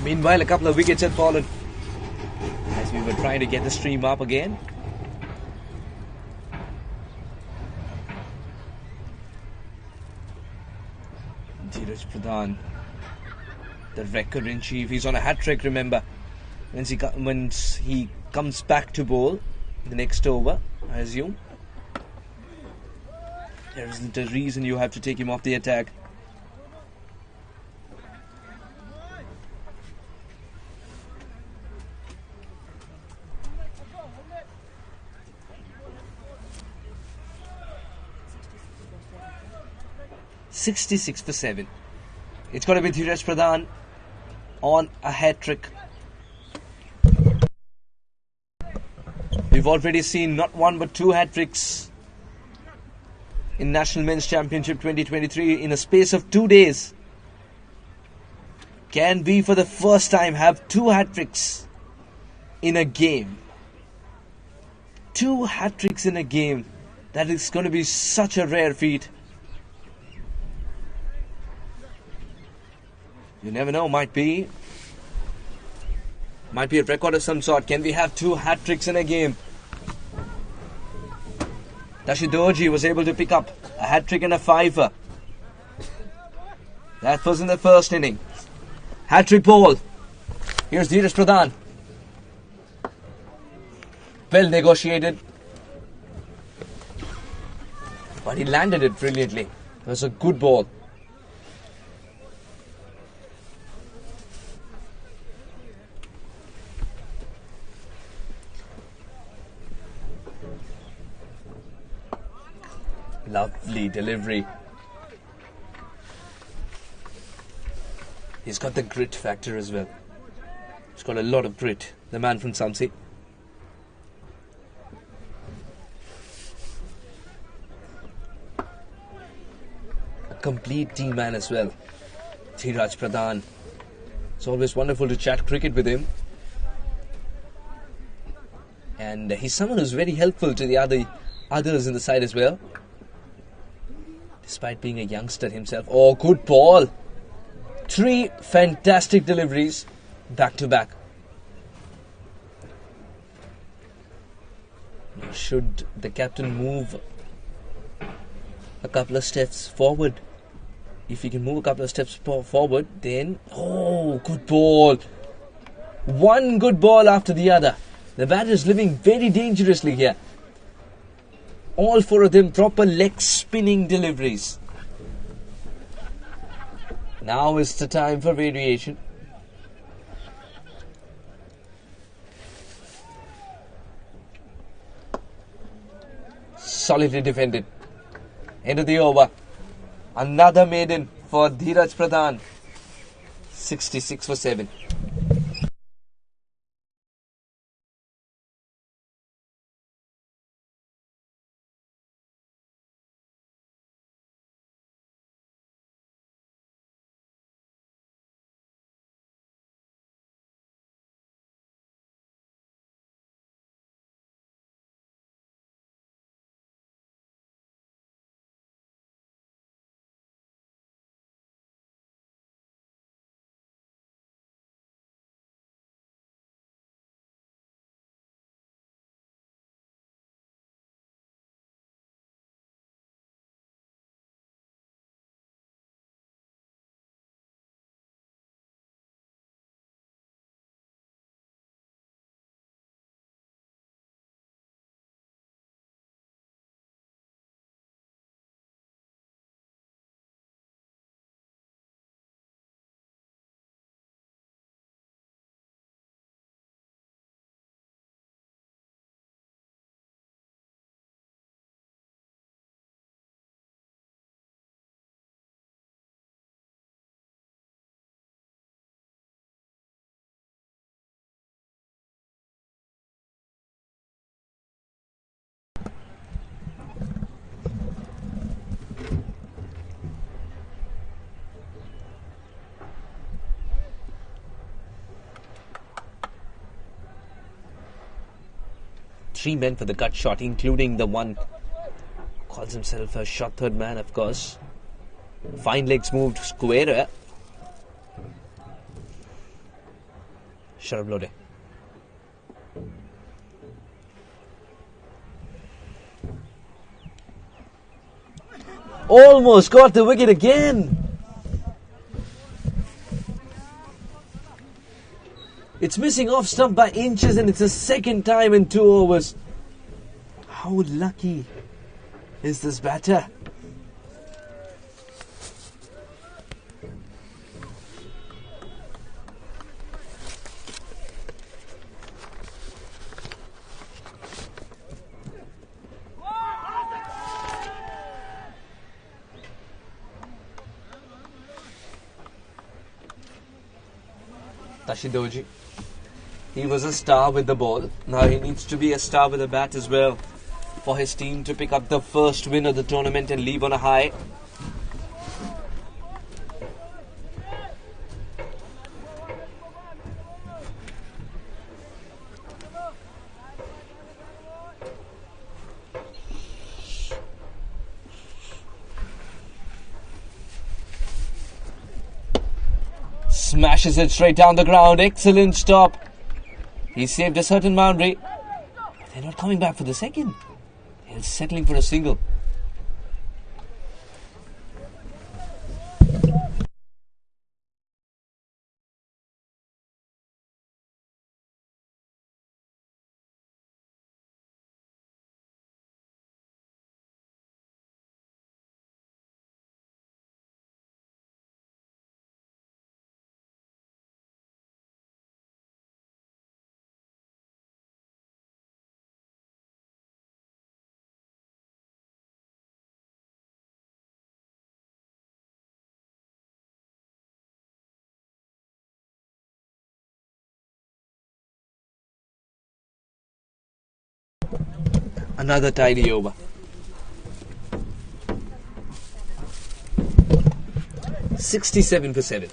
Meanwhile, a couple of wickets had fallen as we were trying to get the stream up again. Dheeraj Pradhan, the record in chief. He's on a hat-trick, remember. Once he comes back to bowl the next over, I assume. There isn't a reason you have to take him off the attack. "66 for 7. It's got to be Dheeraj Pradhan on a hat-trick. We've already seen not one but two hat-tricks in National Men's Championship 2023 in a space of 2 days. Can we for the first time have two hat-tricks in a game? Two hat-tricks in a game. That is going to be such a rare feat. You never know, might be a record of some sort. Can we have two hat-tricks in a game? Rashid Doji was able to pick up a hat-trick and a fiver. That was in the first inning. Hat-trick ball. Here's Dheeraj Pradhan. Well negotiated. But he landed it brilliantly. It was a good ball. Lovely delivery. He's got the grit factor as well. He's got a lot of grit, the man from Samsi. A complete team man as well. Dheeraj Pradhan. It's always wonderful to chat cricket with him. And he's someone who's very helpful to the others in the side as well. Despite being a youngster himself. Oh, good ball. 3 fantastic deliveries back to back. Now, should the captain move a couple of steps forward? If he can move a couple of steps forward, then... Oh, good ball. One good ball after the other. The batter is living very dangerously here. All 4 of them proper leg spinning deliveries. Now is the time for variation. Solidly defended. End of the over. Another maiden for Dheeraj Pradhan. 66 for 7. Three men for the gut shot, including the one who calls himself a shot third man, of course. Fine legs moved squarer. Sharablode. Almost got the wicket again. It's missing off stump by inches and it's the second time in 2 overs. How lucky is this batter? Tashidoji. He was a star with the ball. Now he needs to be a star with the bat as well for his team to pick up the first win of the tournament and leave on a high. Smashes it straight down the ground. Excellent stop. He saved a certain boundary. They're not coming back for the second. They're settling for a single. Another tidy over. 67 for 7.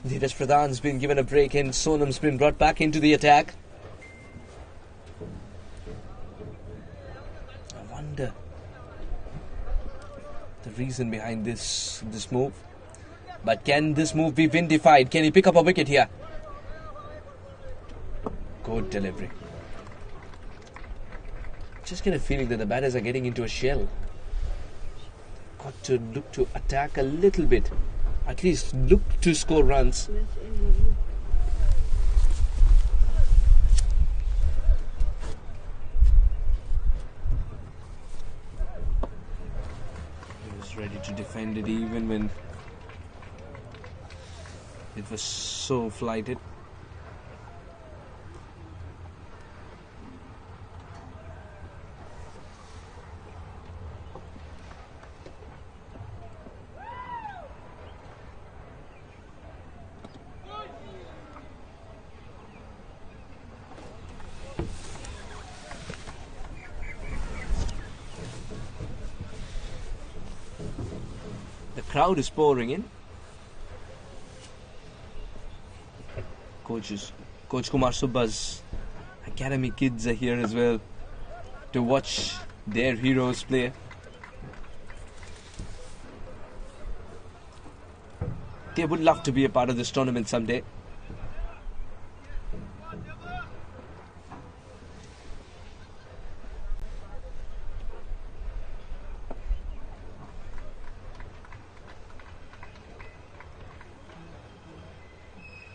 Dheeraj Pradhan's been given a break and Sonam's been brought back into the attack. I wonder the reason behind this move. But can this move be vindified? Can he pick up a wicket here? Good delivery. Just get a feeling that the batters are getting into a shell. Got to look to attack a little bit. At least look to score runs. He was ready to defend it even when it was so flighted. Crowd is pouring in. Coach Kumar Subba's academy kids are here as well to watch their heroes play. They would love to be a part of this tournament someday.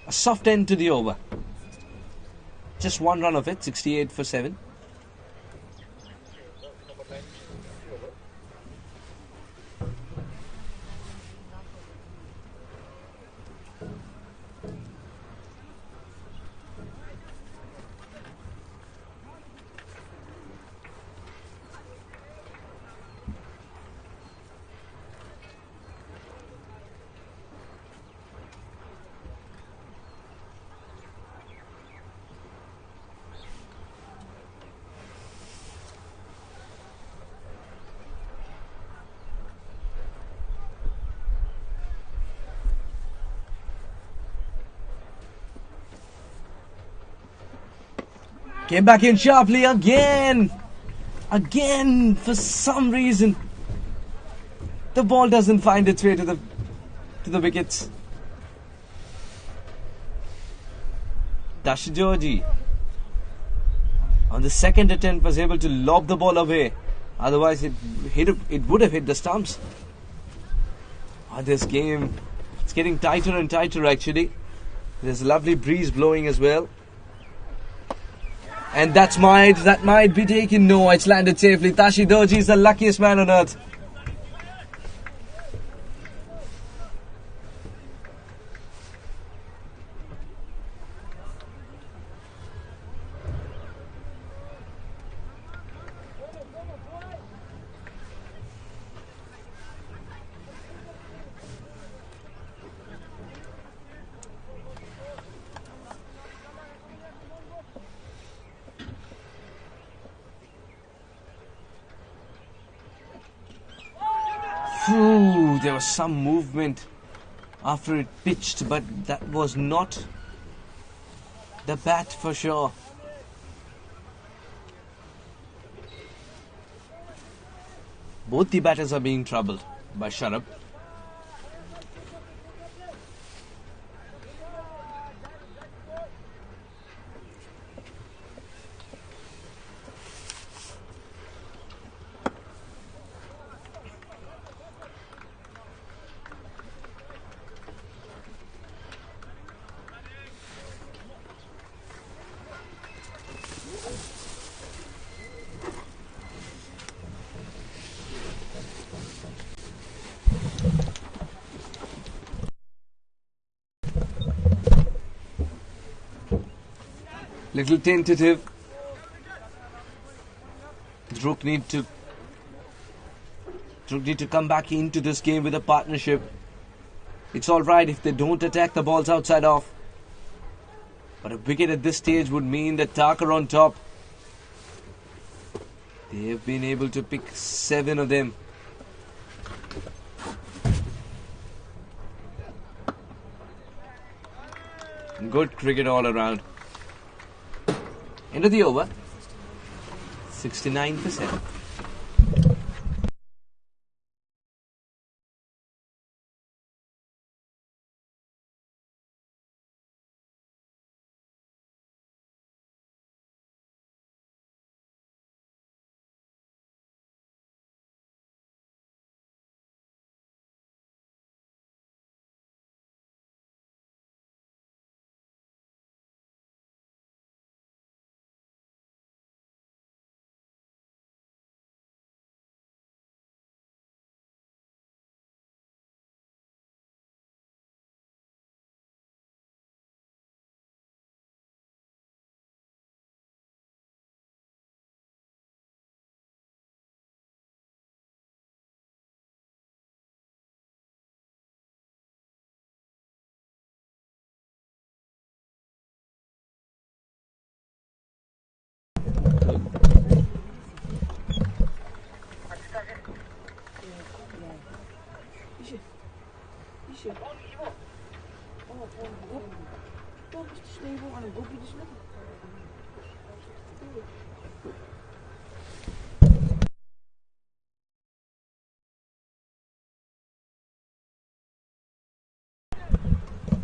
A soft end to the over. Just one run of it, 68 for 7. Came back in sharply again. Again, for some reason, the ball doesn't find its way to the wickets. Dash Georgie on the second attempt was able to lob the ball away. Otherwise, it would have hit the stumps. This game, it's getting tighter and tighter actually. There's a lovely breeze blowing as well. And that might be taken. No, it's landed safely. Tashi Doji is the luckiest man on earth. There was some movement after it pitched, but that was not the bat for sure. Both the batters are being troubled by Sharab. Little tentative. DRUK need to come back into this game with a partnership. It's alright if they don't attack the balls outside off. But a wicket at this stage would mean that TAAG are on top. They have been able to pick 7 of them. Good cricket all around. End of the over. 69%.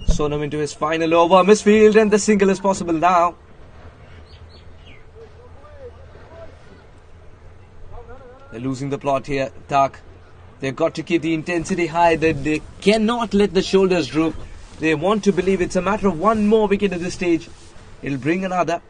Sonam into his final over, misfield, and the single is possible now. They're losing the plot here, TAAG. They've got to keep the intensity high. They cannot let the shoulders droop. They want to believe it's a matter of one more wicket at this stage. It'll bring another.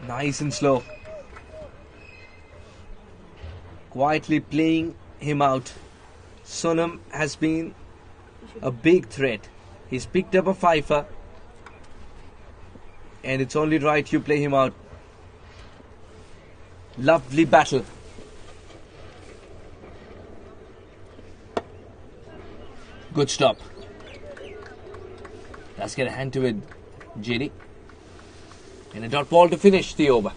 Nice and slow. quietly playing him out. Sonam has been a big threat. He's picked up a fifer, and it's only right you play him out. Lovely battle. Good stop. Let's get a hand to it, JD. And a dot ball to finish the over.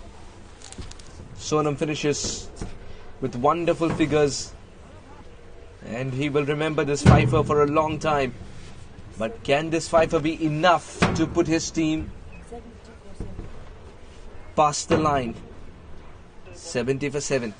Sonam finishes with wonderful figures, and he will remember this fifer for a long time. But can this fifer be enough to put his team past the line? 70 for 7.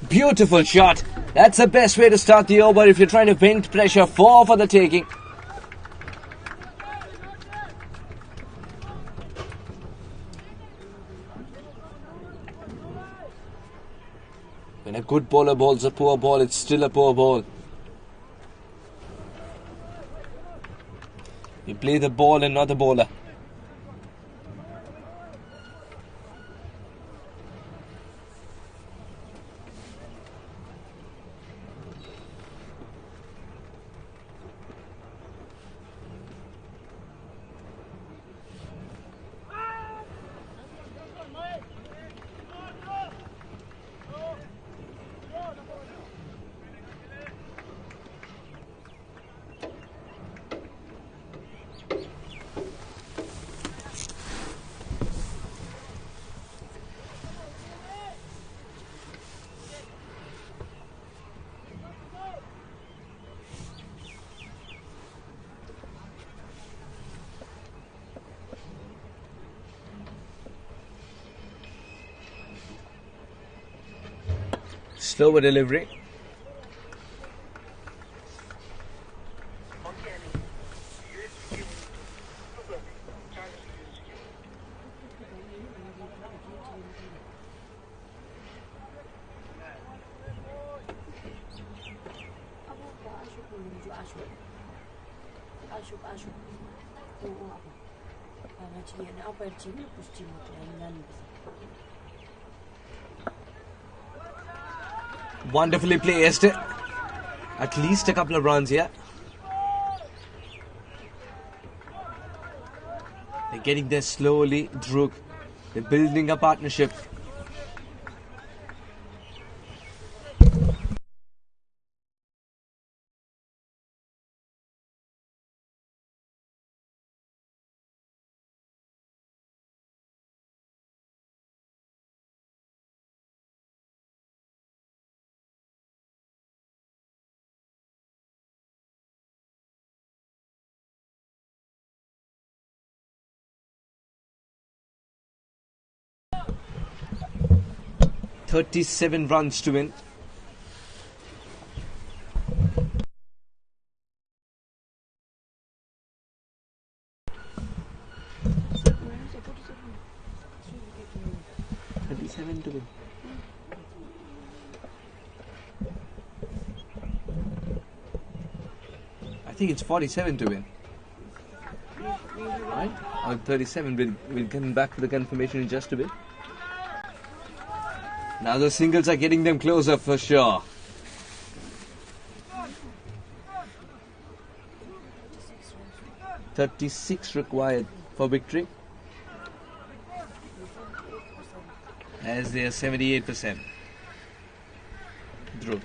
Beautiful shot. That's the best way to start the over if you're trying to vent pressure. 4 for the taking. When a good bowler bowls a poor ball, it's still a poor ball. You play the ball and not the bowler. Slower delivery. Wonderfully placed. At least a couple of runs here. They're getting there slowly, DRUK. They're building a partnership. "37 runs to win." I think it's 47 to win. Right? Or 37. We'll come back to the confirmation in just a bit. Now the singles are getting them closer for sure. "36 required for victory, as they are 78%. DRUK.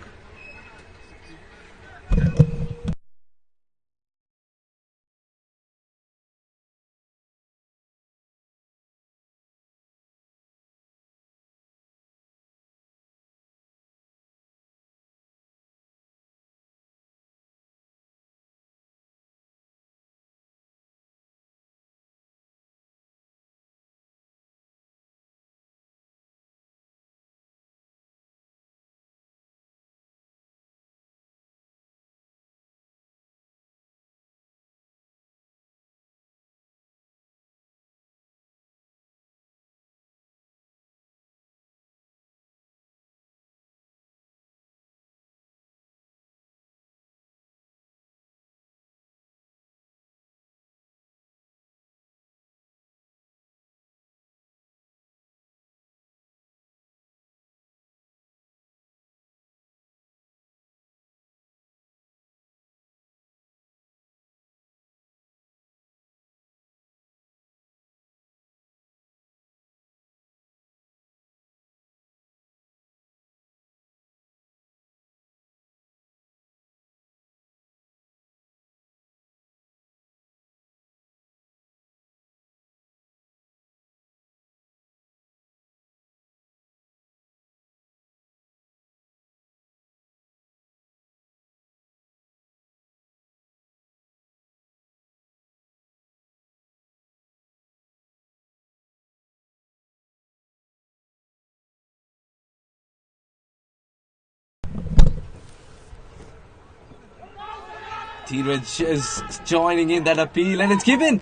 Dheeraj is joining in that appeal, and it's given.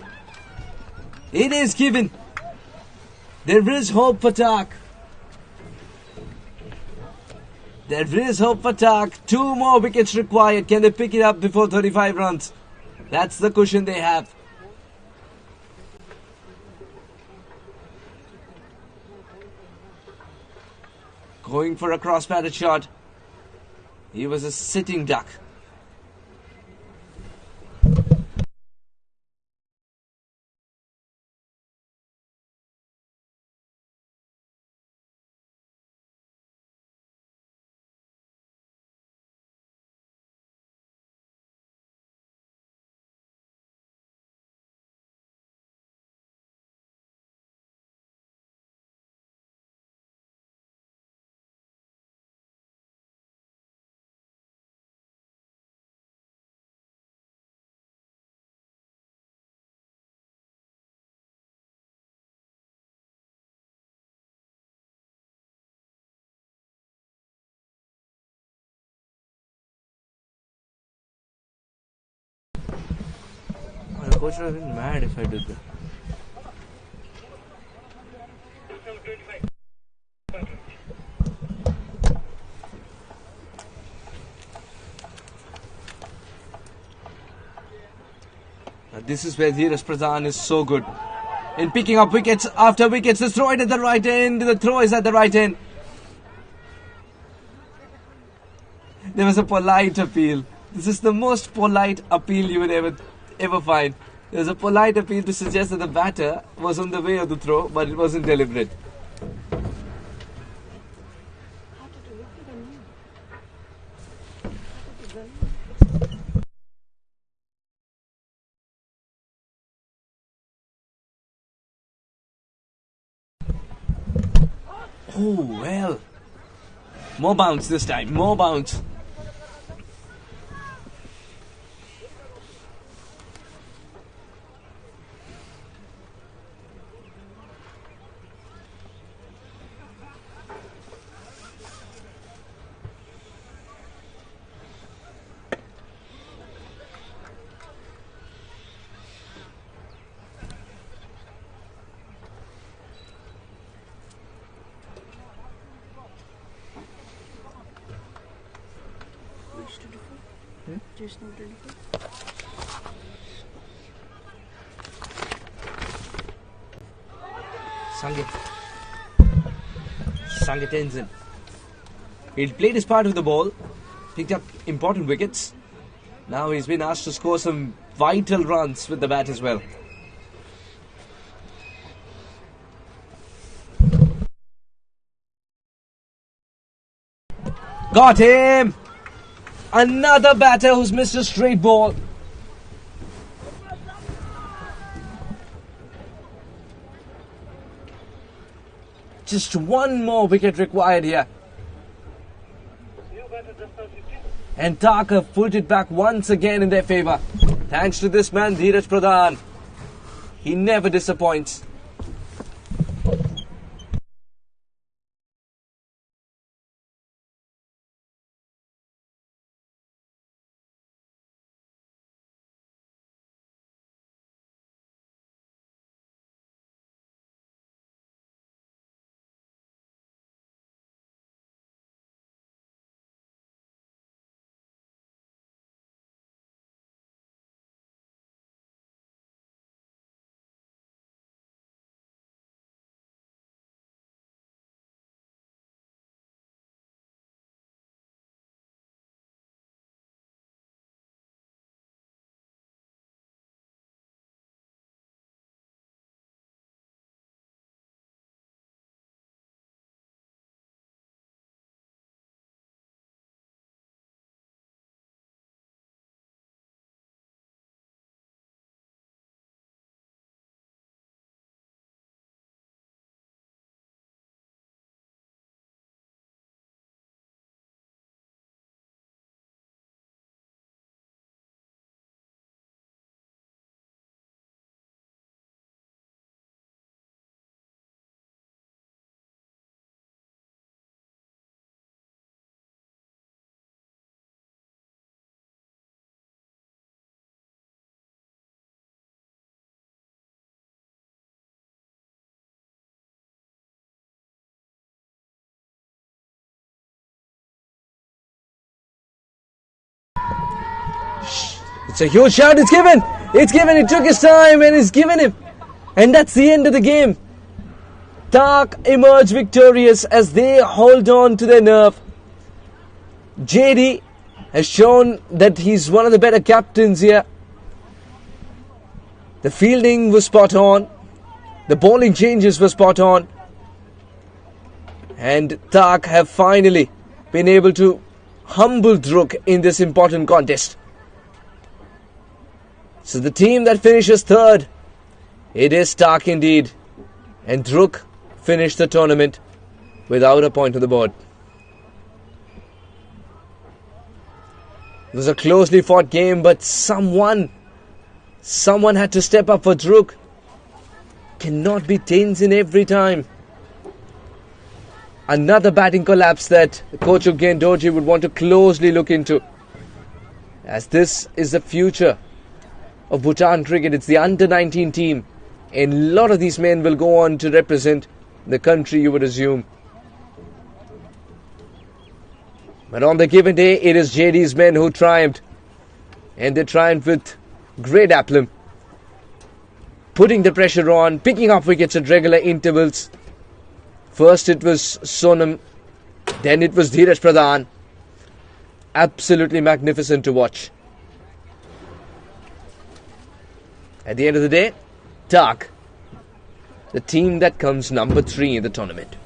It is given. There is hope for TAAG. There is hope for TAAG. 2 more wickets required. Can they pick it up before 35 runs? That's the cushion they have. Going for a cross-batted shot. He was a sitting duck. My coach would have been mad if I did that. This is where Dheeraj Pradhan is so good. In picking up wickets after wickets. The throw it at the right end. The throw is at the right end. There was a polite appeal. This is the most polite appeal you would ever find. There's a polite appeal to suggest that the batter was on the way of the throw, but it wasn't deliberate. Oh, well. More bounce this time. More bounce. Just not ready. Sangeet Tenzin. He played his part with the ball, picked up important wickets. Now he's been asked to score some vital runs with the bat as well. Got him! Another batter who's missed a straight ball. Just 1 more wicket required here. And TAAG have pulled it back once again in their favour. Thanks to this man, Dheeraj Pradhan. He never disappoints. It's a huge shot. It's given. It's given. It took his time and it's given him. And that's the end of the game. TAAG emerged victorious as they hold on to their nerve. JD has shown that he's one of the better captains here. The fielding was spot on. The bowling changes were spot on. And TAAG have finally been able to humble DRUK in this important contest. So the team that finishes third, it is TAAG indeed. And DRUK finished the tournament without a point on the board. It was a closely fought game, but someone had to step up for DRUK. Cannot be Tenzin every time. Another batting collapse that coach Gendoji would want to closely look into, as this is the future of Bhutan cricket. It's the under-19 team, and a lot of these men will go on to represent the country, you would assume. But on the given day, it is JD's men who triumphed, and they triumphed with great aplomb, putting the pressure on, picking up wickets at regular intervals. First it was Sonam, then it was Dheeraj Pradhan. Absolutely magnificent to watch. At the end of the day, TAAG, the team that comes number 3 in the tournament.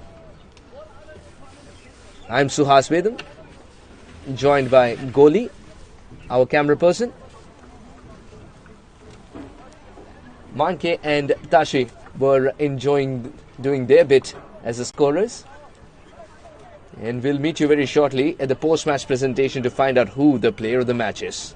I'm Suhas Vedam, joined by Goli, our camera person. Manke and Tashi were enjoying doing their bit as the scorers. And we'll meet you very shortly at the post-match presentation to find out who the player of the match is.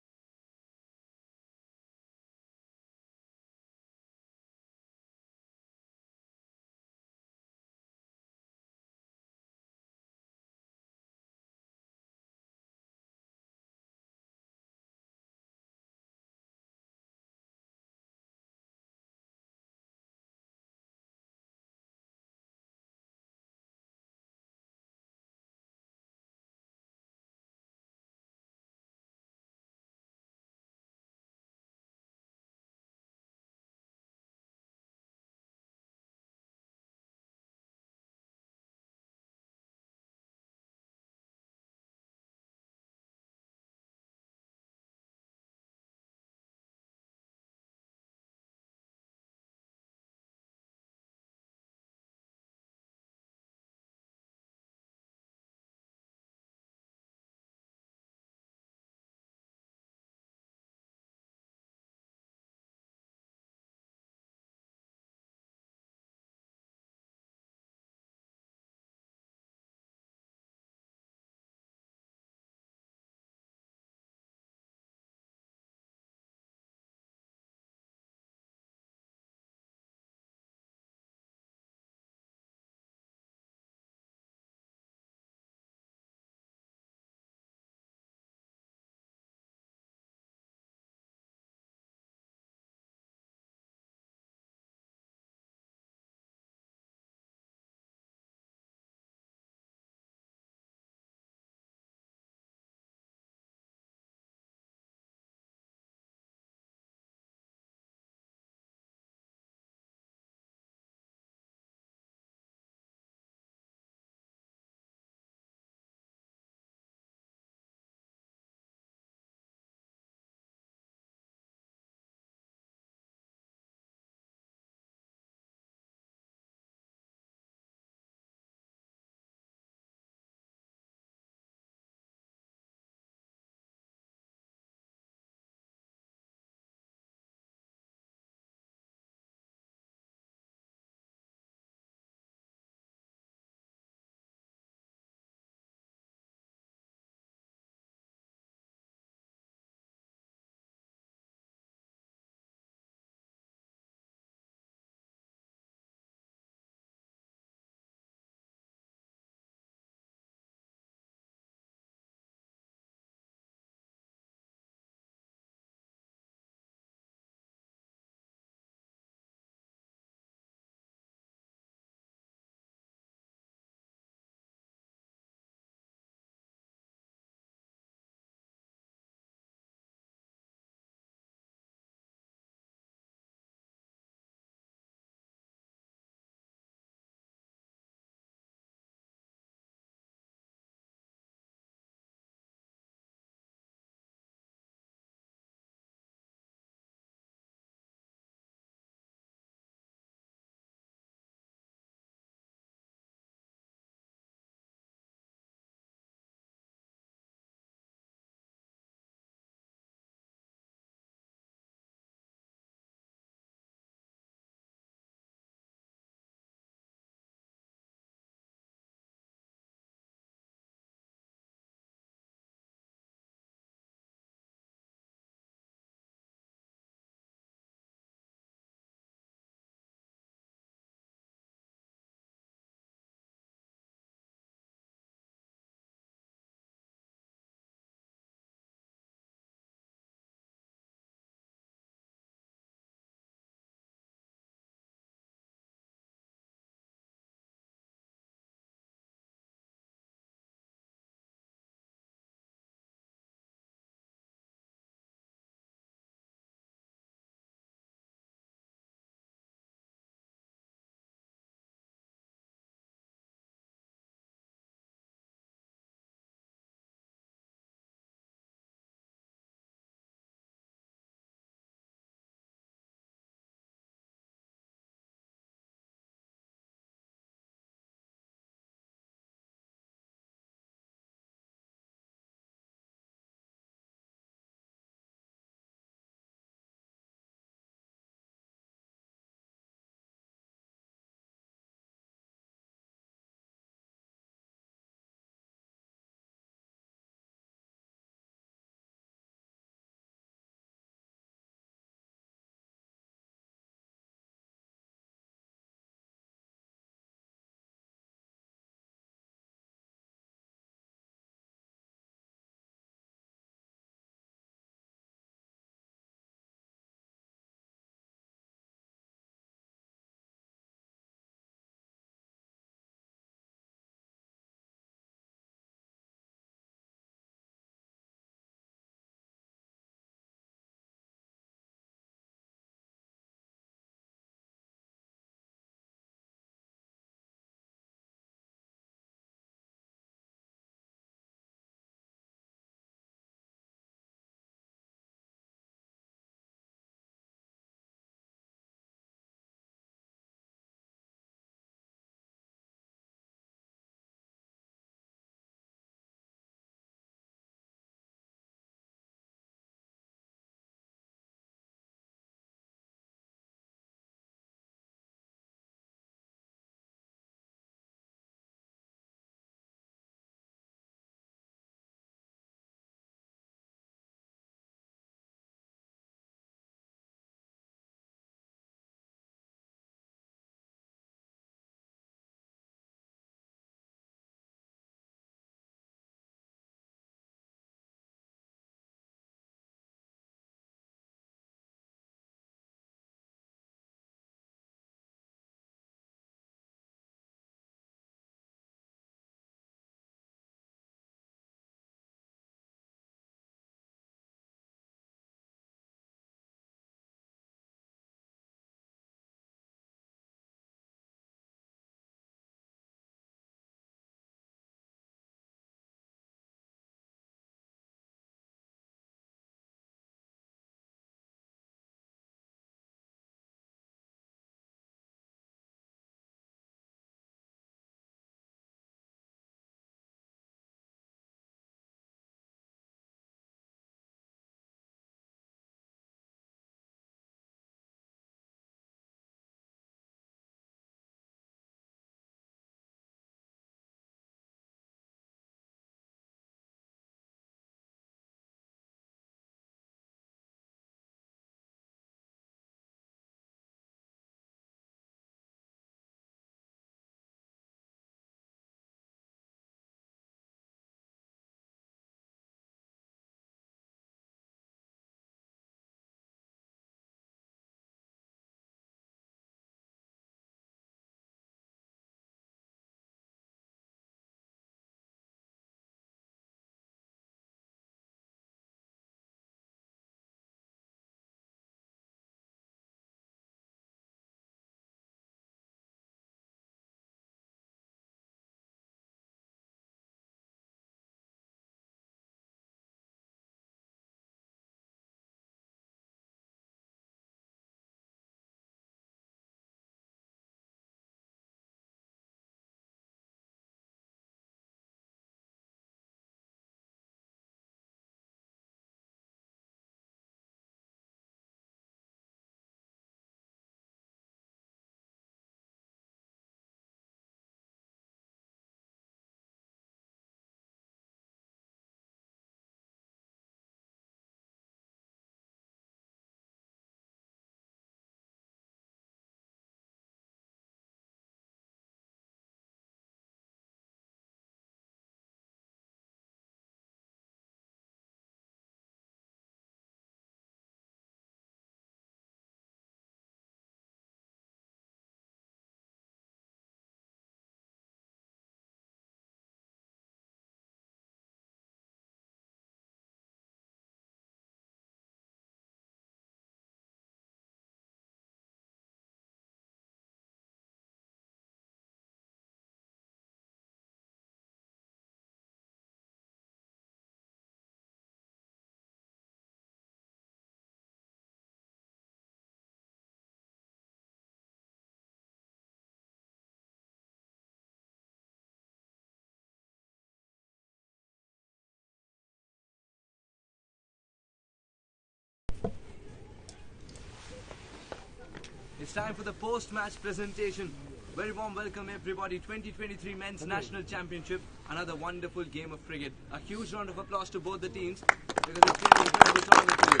It's time for the post-match presentation. Very warm welcome everybody. 2023 Men's National Championship. Another wonderful game of cricket. A huge round of applause to both the teams because it's been an incredible tournament for you.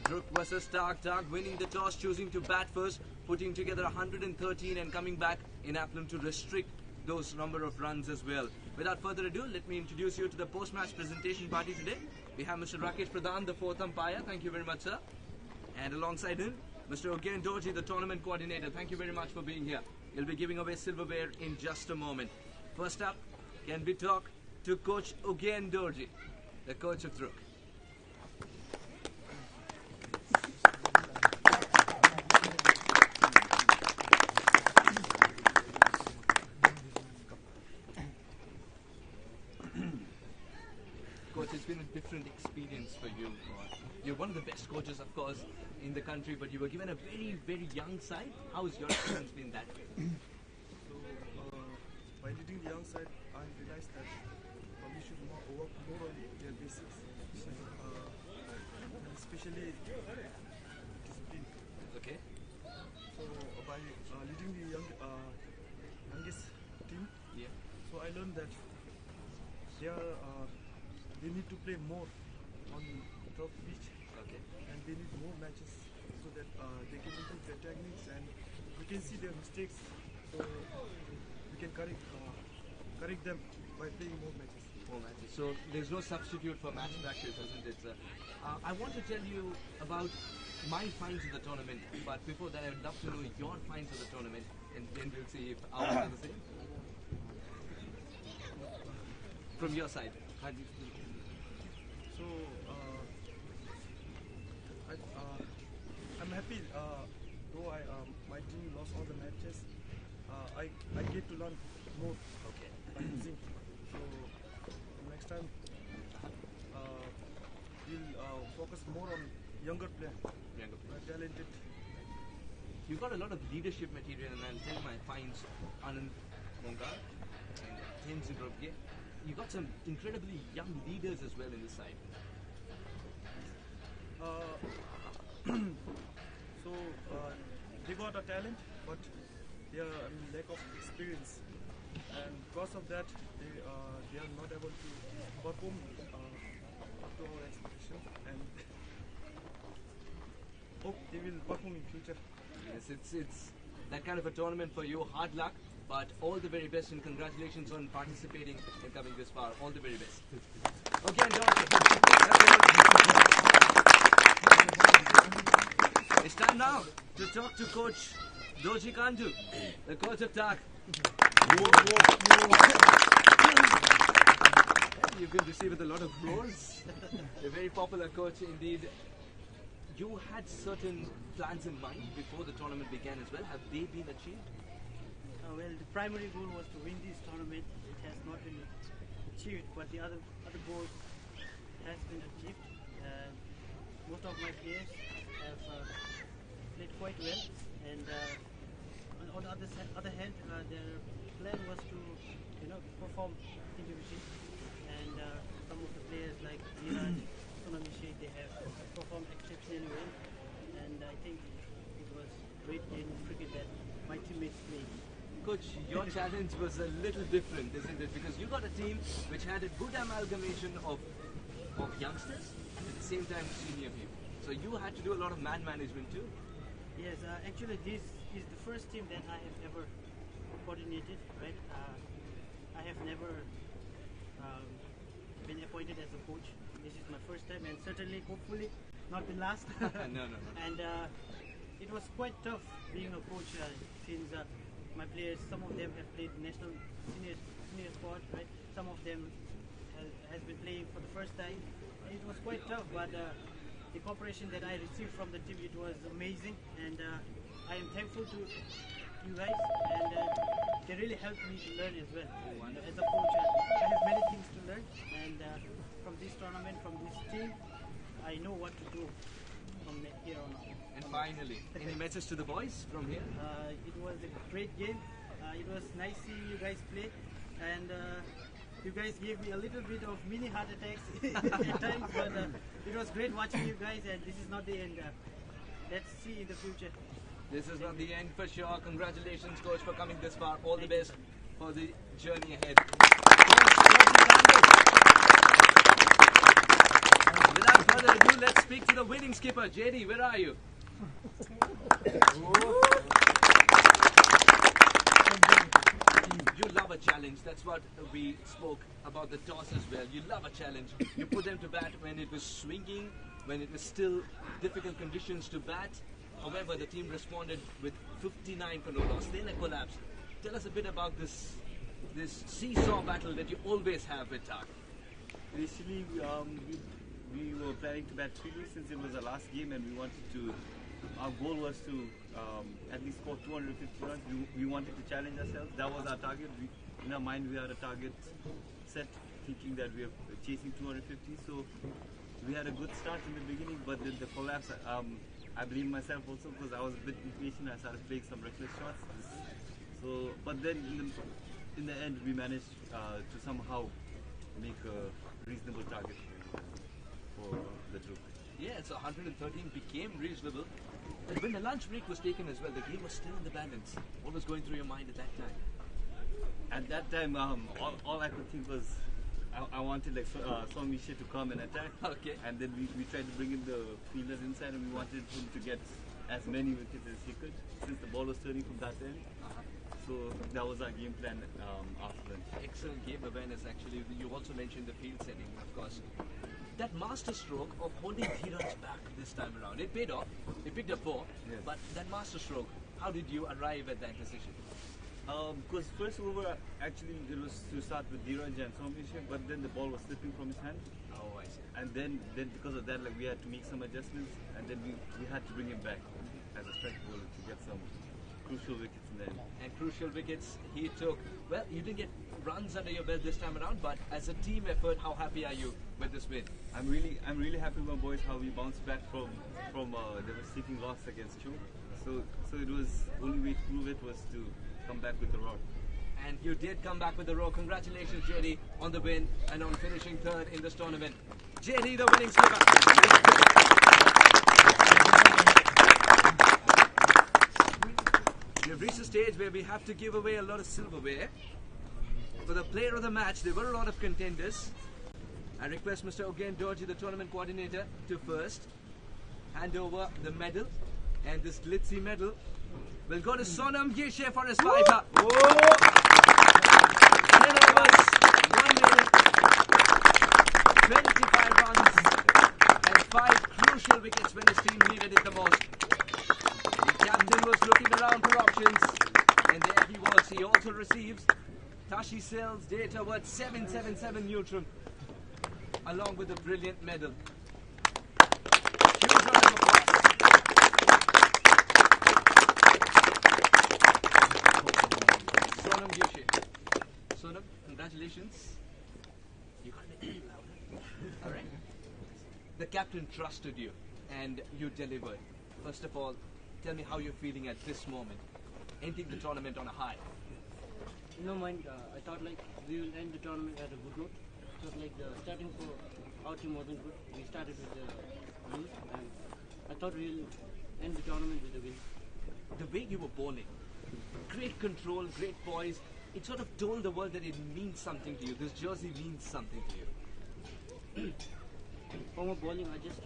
DRUK versus TAAG. TAAG winning the toss, choosing to bat first, putting together 113 and coming back in aplomb to restrict those number of runs as well. Without further ado, let me introduce you to the post-match presentation party today. We have Mr. Rakesh Pradhan, the fourth umpire. Thank you very much, sir. And alongside him, Mr. Ogen Dorji, the tournament coordinator. Thank you very much for being here. You'll be giving away silverware in just a moment. First up, can we talk to Coach Ogen Dorji, the coach of DRUK. Coach, it's been a different experience for you. You're one of the best coaches, of course, in the country, but you were given a very, very young side. How has your experience been that way? So, by leading the young side, I realized that we should work more on their basics, and especially discipline. Okay. So, by leading the youngest team, Yeah. so I learned that they need to play more on tough pitch, Okay. and they need more matches so that they can improve their techniques and we can see their mistakes, so we can correct them by playing more matches. More matches. So there's no substitute for match practice, isn't it, sir? I want to tell you about my finds of the tournament, but before that, I would love to know your finds of the tournament, and then we'll see if ours are the same. From your side, how do you feel? So I'm happy. Though my team lost all the matches, I get to learn more Okay. by losing. So next time we'll focus more on younger players, talented. You got a lot of leadership material, and I'll tell you my finds Anand Monga and Tenzin Robge. You got some incredibly young leaders as well in the side. So they got a talent, but they are lack of experience, and because of that, they are not able to perform up to our expectation. And hope they will perform in future. Yes, it's that kind of a tournament for you. Hard luck, but all the very best and congratulations on participating and coming this far. All the very best. Okay, it's time now to talk to Coach Doji Kandu, the coach of TAAG. You've been received with a lot of roars. A very popular coach indeed. You had certain plans in mind before the tournament began as well. Have they been achieved? Well, the primary goal was to win this tournament. It has not been achieved, but the other goal has been achieved. Most of my players have played quite well, and on the other hand, their plan was to, perform individually. And some of the players like Dhiraj, Sonamishi, they have performed exceptionally well, and I think it was great game of cricket that my teammates played. Coach, your challenge was a little different, isn't it? Because you got a team which had a good amalgamation of youngsters and at the same time senior people. So you had to do a lot of man management too. Yes, actually this is the first team that I have ever coordinated, right? I have never been appointed as a coach. This is my first time, and certainly, hopefully, not the last. No. And it was quite tough being a coach since my players, some of them have played national senior squad, right? Some of them has been playing for the first time. And it was quite tough, but the cooperation that I received from the team, it was amazing, and I am thankful to you guys, and they really helped me to learn as well. As a coach, I have many things to learn, and from this tournament, from this team, I know what to do from here on out. And finally, any message to the boys from here? It was a great game. It was nice seeing you guys play, and you guys gave me a little bit of mini heart attacks at times, but it was great watching you guys, and this is not the end. let's see in the future. This is not the end for sure. Congratulations, coach, for coming this far. All the best for the journey ahead. Without further ado, let's speak to the winning skipper. JD, where are you? You love a challenge. That's what we spoke about the toss as well. You love a challenge. You put them to bat when it was swinging, when it was still difficult conditions to bat. However, the team responded with 59 for no loss. Then a collapse. Tell us a bit about this seesaw battle that you always have with TAAG. Initially, we were planning to bat 3 since it was the last game, and we wanted to. Our goal was to at least score 250 runs. We wanted to challenge ourselves. That was our target. In our mind, we had a target set, thinking that we are chasing 250. So we had a good start in the beginning, but the collapse. I blame myself also because I was a bit impatient. I started playing some reckless shots. So, but then in the end, we managed to somehow make a reasonable target for the DRUK. Yeah, so 113 became reasonable. But when the lunch break was taken as well, the game was still in the balance. What was going through your mind at that time? At that time, all I could think was I wanted like Song Misha to come and attack. Okay. And then we tried to bring in the fielders inside, and we wanted him to get as many wickets as he could, since the ball was turning from that end. So that was our game plan after lunch. Excellent game awareness actually. You also mentioned the field setting, of course. That master stroke of holding Dheeraj back this time around, it paid off. It picked up 4, Yes. but that master stroke, how did you arrive at that decision? Because first over, actually it was to start with Dheeraj and Song Misha, but then the ball was slipping from his hand. Oh, I see. And then because of that, like, we had to make some adjustments, and then we had to bring him back as a strike bowler to get some crucial wickets in the end. And crucial wickets he took. Well, you didn't get runs under your belt this time around, but as a team effort, how happy are you with this win? I'm really happy with my boys how we bounced back from devastating loss against Chu. So it was only way to prove it was to come back with a roar. And you did come back with the roar. Congratulations, JD, on the win and on finishing 3rd in this tournament. JD, the winning skipper. We've reached a stage where we have to give away a lot of silverware. For the player of the match, there were a lot of contenders. I request Mr. Ogen Dorji, the tournament coordinator, to first hand over the medal. And this glitzy medal will go to Sonam Yeshe for his 5-er. 10 overs, 1 win, 25 runs, and 5 crucial wickets when his team needed it the most. The captain was looking around for options, and there he was. He also receives Tashi Sells data worth 777 neutrum, along with a brilliant medal. Huge round of applause. Sonam Yeshe. Sonam, congratulations. You got it even louder. All right. The captain trusted you, and you delivered. First of all, tell me how you're feeling at this moment, ending the tournament on a high. In my mind, I thought like we will end the tournament at a good note. It was like the starting for our team wasn't good. We started with the lose, and I thought we'll end the tournament with a win. The way you were bowling, great control, great poise, it sort of told the world that it means something to you. This jersey means something to you. For my bowling, I just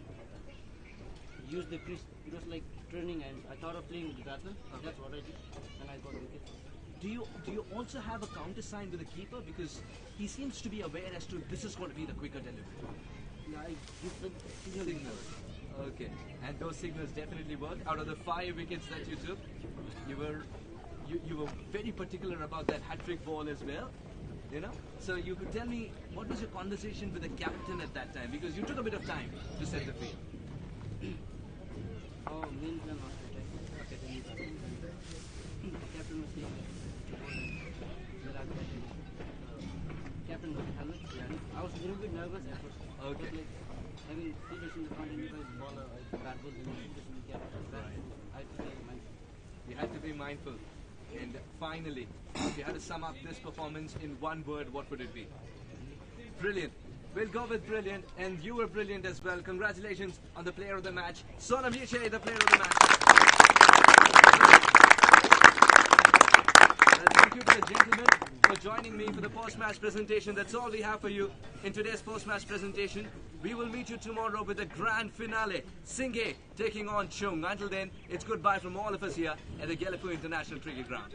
used the crease. It was like training, and I thought of playing with the batsman. That's what I did, and I got a wicket. Do you also have a countersign with the keeper, because he seems to be aware as to this is going to be the quicker delivery? Yeah, I give the Signals. Okay, and those signals definitely worked. Out of the 5 wickets that you took, you were very particular about that hat-trick ball as well. You know, so you could tell me what was your conversation with the captain at that time, because you took a bit of time to set the field. our main plan was to attack. Okay. The captain was saying captain was helmet. I was a little bit nervous at first. Okay. But like having fielders in the front and you guys bowler, bat balls and fielders in the captain. I had to be mindful. You had to be mindful. And finally, if you had to sum up this performance in one word, what would it be? Brilliant. We'll go with brilliant, and you were brilliant as well. Congratulations on the player of the match. Sonam Yeshe, the player of the match. Thank you to the gentlemen for joining me for the post-match presentation. That's all we have for you in today's post-match presentation. We will meet you tomorrow with the grand finale. Singhe taking on Chung. Until then, it's goodbye from all of us here at the Gallipoli International Cricket Ground.